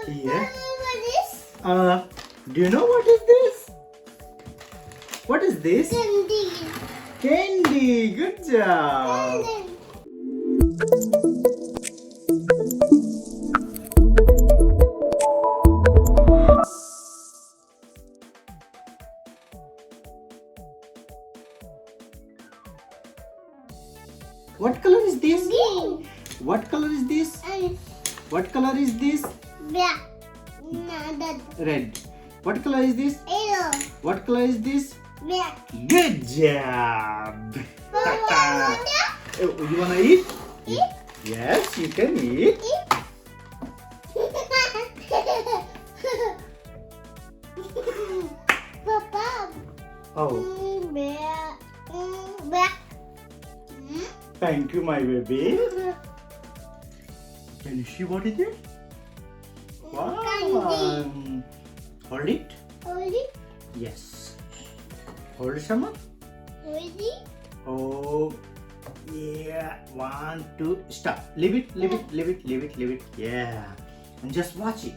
Yeah. What is? Do you know what is this? What is this? Candy. Candy. Good job. Candy. What color is this? Green. What color is this? And What color is this? black. No, that. Red. What color is this? Yellow. What color is this? Black. Good job. Papa, Oh, you wanna eat? Eat. Yes, you can eat. Papa. Oh, Black. Black. thank you, my baby. Can you see what is it? Wow. Candy. Hold it. Ready? Yes. Hold it, Shama. Ready? Oh, yeah. 1, 2, stop. Leave it, leave it, leave it, leave it, leave it. Yeah. And just watch it.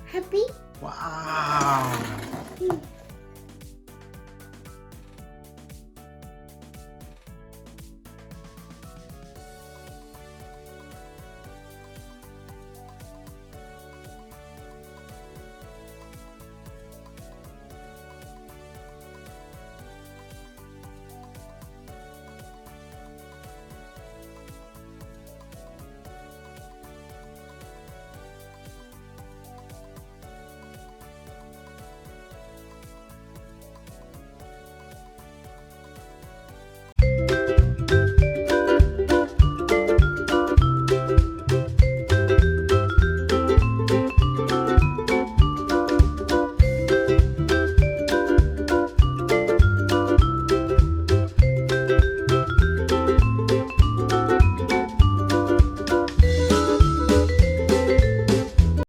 Happy? Wow.